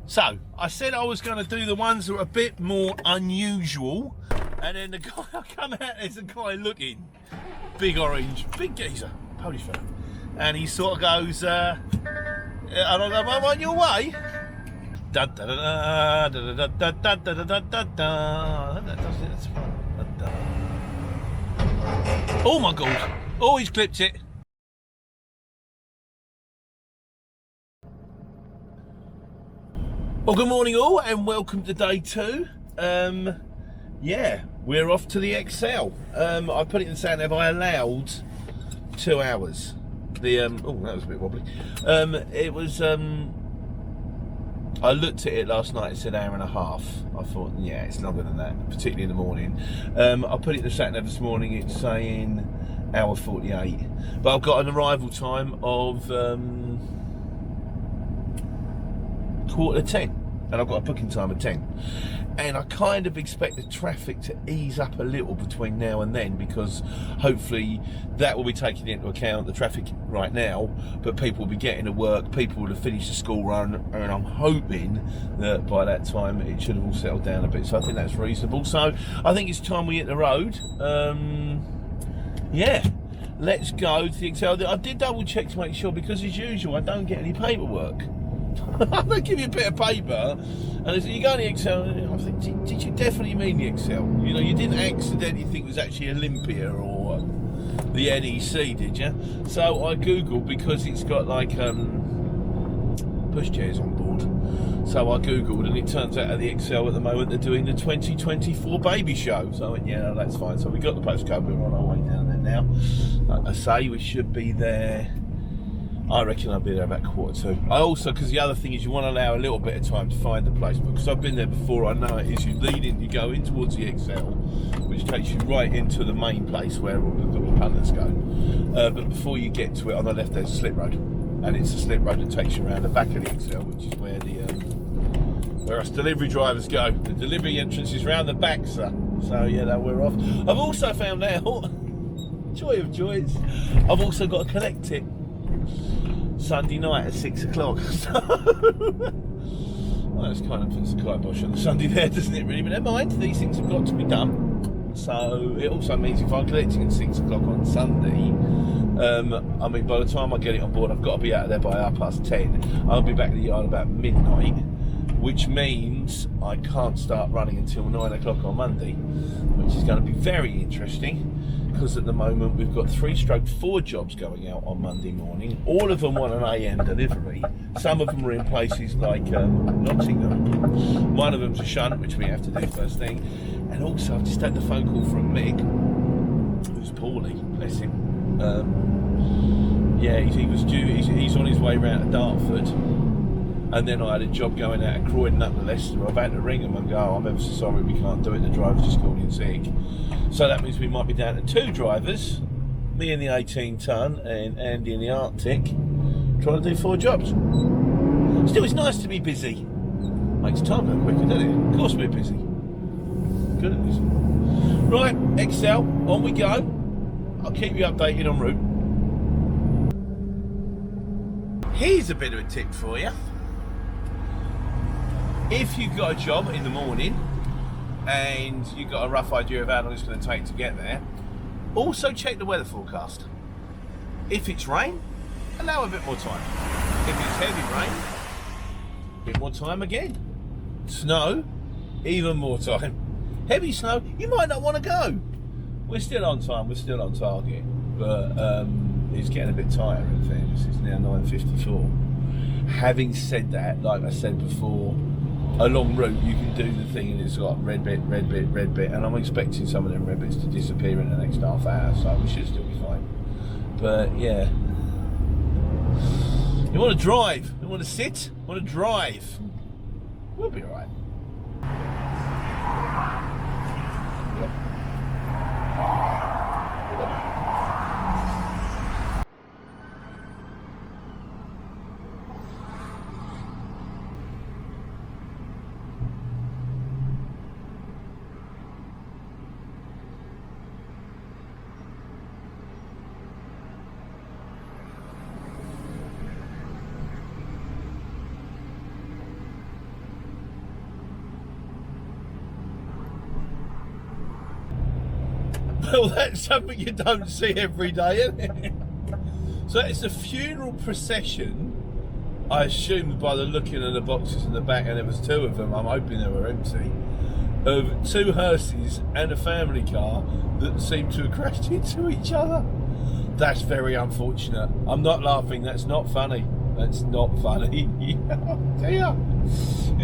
So, I said I was going to do the ones that are a bit more unusual, and then the guy, I come out, there's a guy looking, big orange, big geezer, Polish fella, and he sort of goes, and I go, I'm on your way. Da da da da da da da da da da da. That's fun. Oh my God! Oh, he's clipped it. Well, good morning all, and welcome to day 2. Yeah, we're off to the Excel. I put it in saying, have I allowed 2 hours? The oh, that was a bit wobbly. It was I looked at it last night. It said hour and a half. I thought, yeah, it's longer than that, particularly in the morning. I put it in the sat nav this morning. It's saying hour 48, but I've got an arrival time of 9:45, and I've got a booking time of 10. And I kind of expect the traffic to ease up a little between now and then, because hopefully that will be taking into account the traffic right now, but people will be getting to work, people will have finished the school run, and I'm hoping that by that time it should have all settled down a bit. So I think that's reasonable. So I think it's time we hit the road. Yeah, let's go to the Excel. I did double check to make sure, because as usual I don't get any paperwork. They give you a bit of paper and they say, you go in the Excel. I think, did you definitely mean the Excel? You know, you didn't accidentally think it was actually Olympia or the NEC, did you? So I googled, because it's got like pushchairs on board. So I googled, and it turns out at the Excel at the moment they're doing the 2024 baby show. So I went, yeah, no, that's fine. So we got the postcode, we're on our way down there now. Like I say, we should be there. I reckon I'll be there about 1:45. I also, because the other thing is, you want to allow a little bit of time to find the place, because I've been there before, I know it is. You lead in, you go in towards the Excel, which takes you right into the main place where all the punters go. But before you get to it, on the left there's a slip road, and it's a slip road that takes you around the back of the Excel, which is where where us delivery drivers go. The delivery entrance is round the back, sir. So yeah, no, we're off. I've also found out, joy of joys, I've also got to collect it Sunday night at 6 o'clock. So, well, it's kind of puts the kibosh on the Sunday there, doesn't it, really? But never mind, these things have got to be done. So it also means if I'm collecting at 6 o'clock on Sunday, I mean, by the time I get it on board, I've got to be out of there by 10:30. I'll be back at the yard about midnight, which means I can't start running until 9 o'clock on Monday, which is going to be very interesting. Because at the moment we've got 3/4 jobs going out on Monday morning. All of them want an AM delivery. Some of them are in places like Nottingham. One of them's a shunt, which we have to do first thing. And also I've just had the phone call from Mick, who's poorly, bless him. Yeah, he was due. He's on his way round to Dartford. And then I had a job going out of Croydon up to Leicester. I've had to ring them and go, I'm ever so sorry, we can't do it. The driver's just called in sick. So that means we might be down to 2 drivers, me in the 18-ton and Andy in the Arctic, trying to do 4 jobs. Still, it's nice to be busy. Makes time go quicker, doesn't it? Of course we're busy. Good at this. Right, Excel, on we go. I'll keep you updated en route. Here's a bit of a tip for you. If you've got a job in the morning and you've got a rough idea of how long it's going to take to get there, also check the weather forecast. If it's rain, allow a bit more time. If it's heavy rain, a bit more time again. Snow, even more time. Heavy snow, you might not want to go. We're still on time, we're still on target, but it's getting a bit tighter in fairness. It's now 9:54. Having said that, like I said before, a long route, you can do the thing and it's got red bit, red bit, red bit, and I'm expecting some of them red bits to disappear in the next half hour, so we should still be fine. But yeah, you want to drive, you want to sit, you want to drive, we'll be alright. Well, that's something you don't see every day, isn't it? So it's a funeral procession. I assumed by the looking at the boxes in the back, and there was 2 of them, I'm hoping they were empty, of 2 hearses and a family car that seemed to have crashed into each other. That's very unfortunate. I'm not laughing, that's not funny. That's not funny. Dear.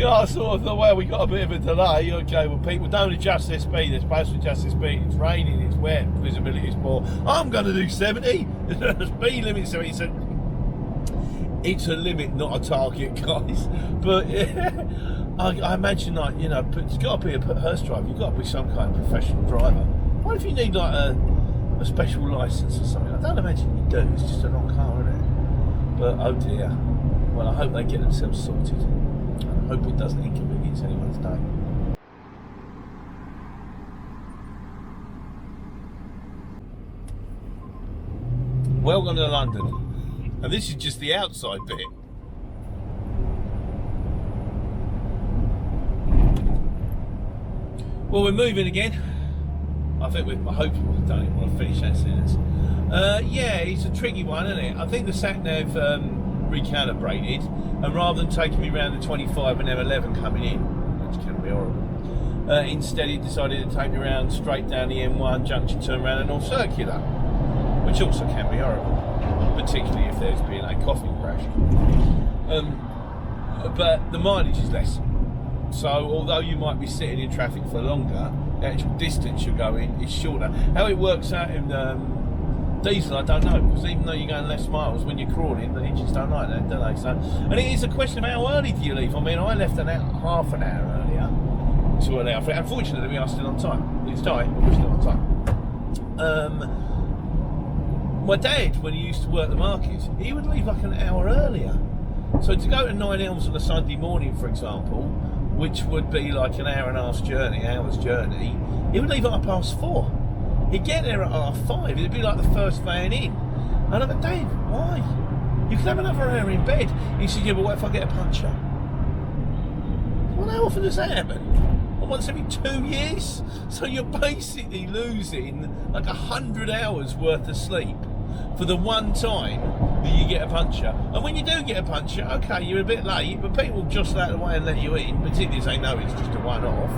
I sort of thought, well, we got a bit of a delay. Okay, well, people don't adjust their speed. They're supposed to adjust their speed. It's raining, it's wet, visibility is poor. I'm going to do 70. The speed limit, so it's a limit, not a target, guys. But yeah, I imagine, like, you know, but it's got to be a hearse driver. You've got to be some kind of professional driver. What if you need like a special license or something? I don't imagine you do. It's just a long car, isn't it? But oh dear. Well, I hope they get themselves sorted. I hope it doesn't inconvenience anyone's day. Welcome to London. And this is just the outside bit. Well, we're moving again. I think I hope we've done it. I want to finish that sentence. Yeah, it's a tricky one, isn't it? I think the sat-nav recalibrated, and rather than taking me around the 25 and M11 coming in, which can be horrible, instead it decided to take me around straight down the M1 junction, turn around and North Circular, which also can be horrible, particularly if there's been a coffin crash. But the mileage is less. So although you might be sitting in traffic for longer, the actual distance you're going is shorter. How it works out in diesel, I don't know, because even though you're going less miles, when you're crawling, the engines don't like that, do they? So, and it is a question of how early do you leave. I mean, I left half an hour earlier to allow for it. Unfortunately, we are still on time. It's tight, but we're still on time. My dad, when he used to work the markets, he would leave like an hour earlier. So to go to Nine Elms on a Sunday morning, for example, which would be like an hour's journey, he would leave at 4:30. He'd get there at 5:30. It'd be like the first van in. And I'm like, Dave, why? You could have another hour in bed. He said, yeah, but what if I get a puncture? Well, how often does that happen? Well, once every 2 years? So you're basically losing like 100 hours worth of sleep for the one time that you get a puncture. And when you do get a puncture, okay, you're a bit late, but people just out of the way and let you in, particularly if they know it's just a one-off.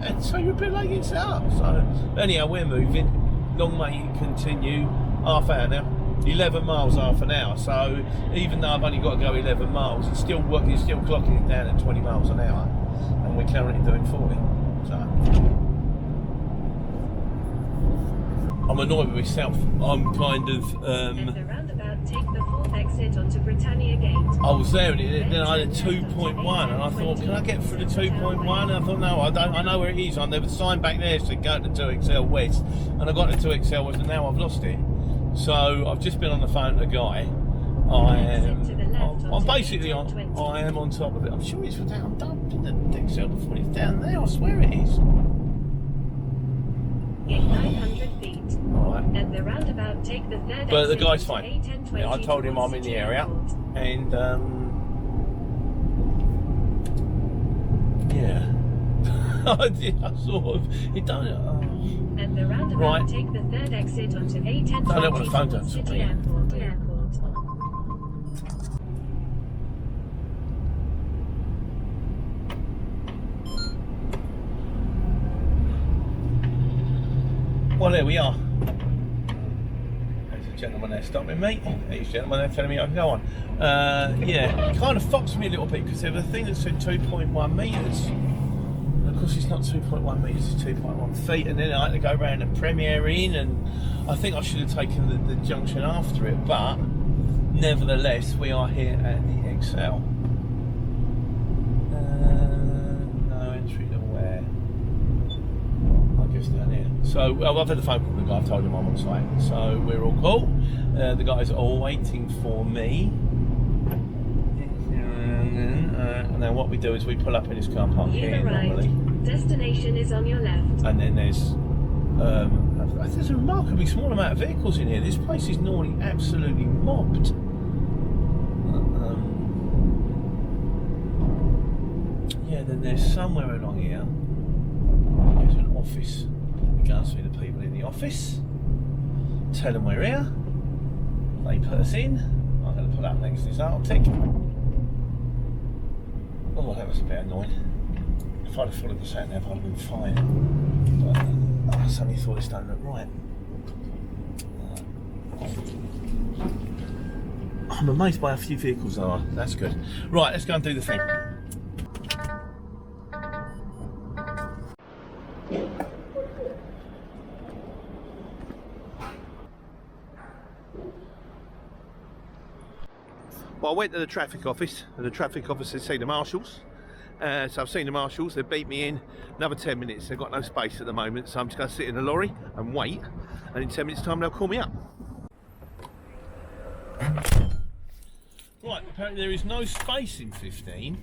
And so you're a bit late getting set up. So anyhow, we're moving. Long may it continue. Half hour now. 11 miles half an hour. So even though I've only got to go 11 miles, it's still working, it's still clocking it down at 20 miles an hour. And we're currently doing 40. So I'm annoyed with myself. I'm kind of take the fourth exit onto Britannia Gate. I was there and then I had a 2.1 and I thought, can I get through the 2.1? And I thought, no, I don't. I know where it is. There was a sign back there to go to 2XL West, and I got to 2XL West and now I've lost it. So I've just been on the phone to the guy. I'm basically on. I am on top of it. I'm sure it's down. I'm done in the XL before it's down there. I swear it is. In 900 feet. Right. At the roundabout, take the third but the exit guy's fine. Yeah, I told him I'm in the area, and yeah, I sort of. It don't. At the roundabout, right. Take the third exit onto A1020 I don't want to phone down City Airport. Well, there we are. There's a gentleman there stopping me. There's a gentleman there telling me I can go on. Yeah, it kind of foxed me a little bit because there was a thing that said 2.1 metres. And of course, it's not 2.1 metres, it's 2.1 feet. And then I had to go around the Premier Inn, and I think I should have taken the junction after it. But nevertheless, we are here at the XL. No entry to where? I guess down here. So I've had the phone call with the guy. I've told him I'm on site, so we're all cool. The guys are all waiting for me. And then what we do is we pull up in his car park here normally. Destination is on your left. And then there's a remarkably small amount of vehicles in here. This place is normally absolutely mobbed. Yeah, then there's somewhere along here. There's an office. go and see the people in the office. Tell them we're here. They put us in. I'm going to put up next to this Arctic. Oh, that was a bit annoying. If I'd have followed the sat nav, I'd have been fine. But I suddenly thought this don't look right. I'm amazed by how few vehicles there are. That's good. Right, let's go and do the thing. Well, I went to the traffic office, and the traffic officer said the marshals. So I've seen the marshals, they beat me in another 10 minutes. They've got no space at the moment, so I'm just going to sit in a lorry and wait, and in 10 minutes time they'll call me up. Right, apparently there is no space in 15,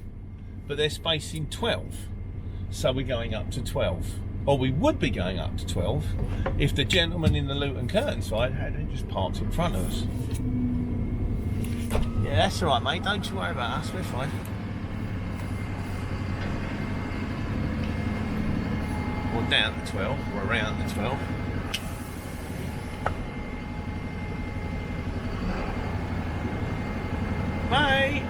but there's space in 12. So we're going up to 12. Or we would be going up to 12 if the gentleman in the Luton Curtain side hadn't just parked in front of us. Yeah, that's alright, mate, don't you worry about us, we're fine. Or down to 12, or around the 12. Bye!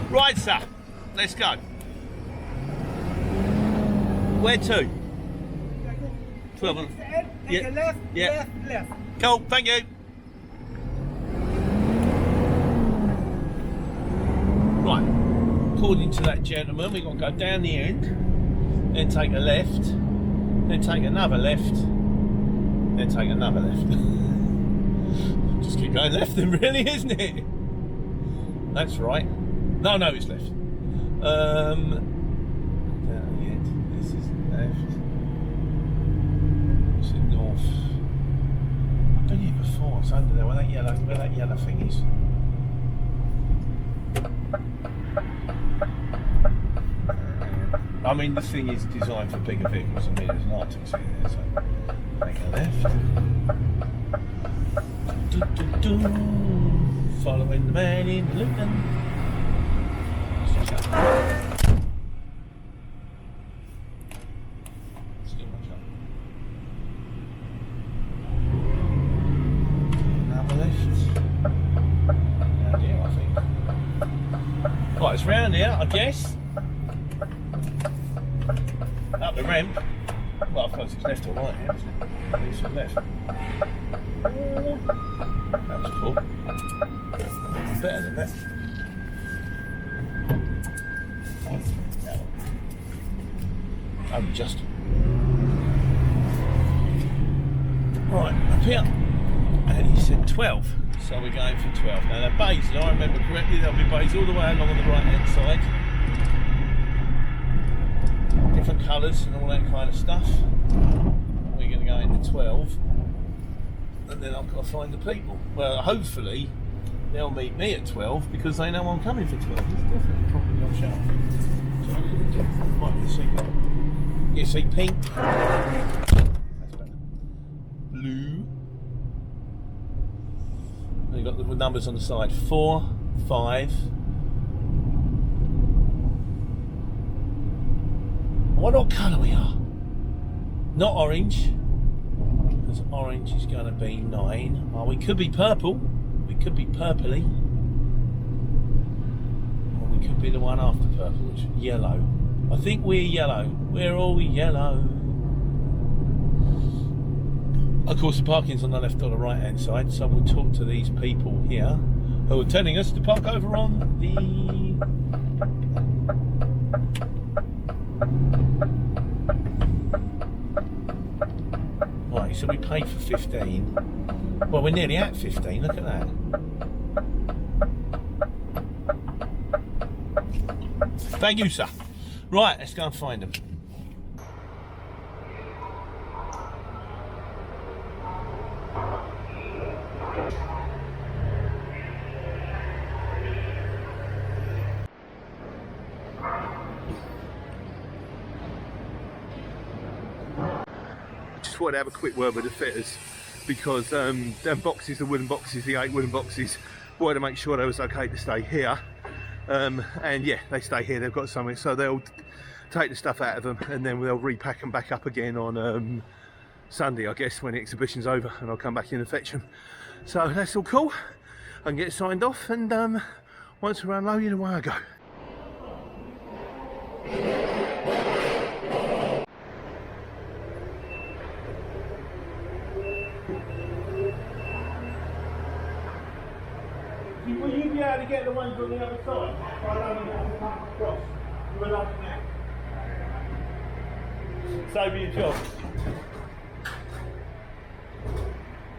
Right, sir, let's go. Where to? 12 on. Take a left, Yeah. left. Cool, thank you. Right, according to that gentleman, we've got to go down the end, then take a left, then take another left, then take another left. Just keep going left then, really, isn't it? That's right. No, it's left. Down the end. This is left. It's in north. I've been here before. It's under there where that yellow thing is. I mean, the thing is designed for bigger vehicles than me. There's an Arctic seat there, so make a left. Following the man in Luton. Still not sure. Another left. Round here, I think. Right, it's round here, I guess. Up the ramp. Well, I suppose it's left or right here, isn't it? I think it's left. That was cool. Better than that. Just right up here, and he said 12, so we're going for 12. Now the bays, if I remember correctly, there'll be bays all the way along on the right hand side, different colours and all that kind of stuff. We're going to go into 12, and then I've got to find the people. Well, hopefully they'll meet me at 12 because they know I'm coming for 12. It's definitely probably not sharp. So might be the secret. You see pink, that's better. Blue. And you've got the numbers on the side, 4, 5. I wonder what colour we are. Not orange, because orange is going to be 9. Oh, we could be purple, we could be purpley. Or we could be the one after purple, which is yellow. I think we're yellow. We're all yellow. Of course, the parking's on the left or the right hand side, so we'll talk to these people here who are telling us to park over on the... Right, so we paid for 15. Well, we're nearly at 15, look at that. Thank you, sir. Right, let's go and find them. wanted to have a quick word with the fitters because them boxes, the wooden boxes, the 8 wooden boxes, wanted to make sure they was okay to stay here. And yeah, they stay here, they've got something, so they'll take the stuff out of them and then they'll repack them back up again on Sunday, I guess, when the exhibition's over, and I'll come back in and fetch them. So that's all cool. I can get signed off, and once we're unloaded, away I go. Will you be able to get the ones on the other side? I don't know how to come across. You were like that. Save you a job.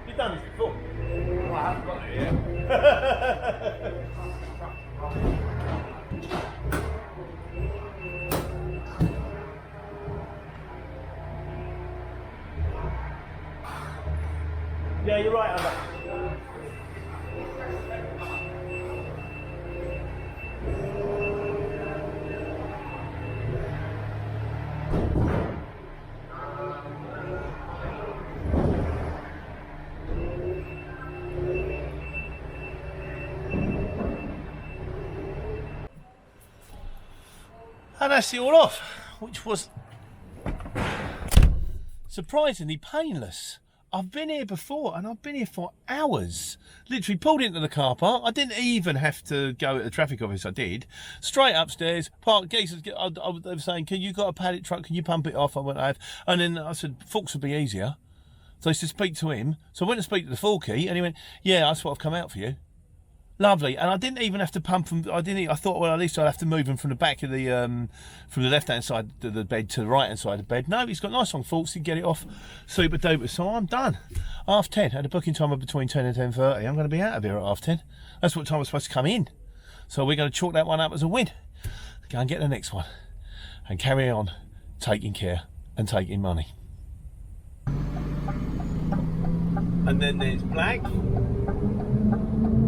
You've done this before. Well, I haven't got it yet. Yeah, you're right on that. And that's it all off, which was surprisingly painless. I've been here before, and I've been here for hours. Literally pulled into the car park. I didn't even have to go at the traffic office. I did. Straight upstairs, parked. Geese, they were saying, "Can you got a pallet truck? Can you pump it off?" I went, "I have." And then I said, "Forks would be easier." So I said, "Speak to him." So I went to speak to the Forky, and he went, "Yeah, that's what I've come out for you." Lovely, and I didn't even have to pump them. I thought, well, at least I'd have to move them from the back of the, from the left-hand side of the bed to the right-hand side of the bed. No, he's got nice long forks. He can get it off, super duper. So I'm done. 10:30. Had a booking time of between 10 and 10:30. I'm going to be out of here at 10:30. That's what time I'm supposed to come in. So we're going to chalk that one up as a win. Go and get the next one, and carry on taking care and taking money. And then there's black.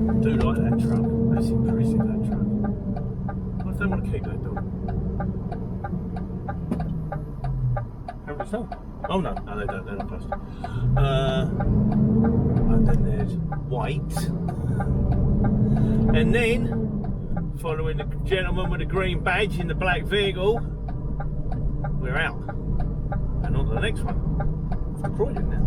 I do like that truck. That's impressive, that truck. What if they want to keep that dog? How was that? Oh no, they don't. They're not supposed to. And then there's white. And then, following the gentleman with the green badge in the black vehicle, we're out. And on to the next one. It's Croydon now.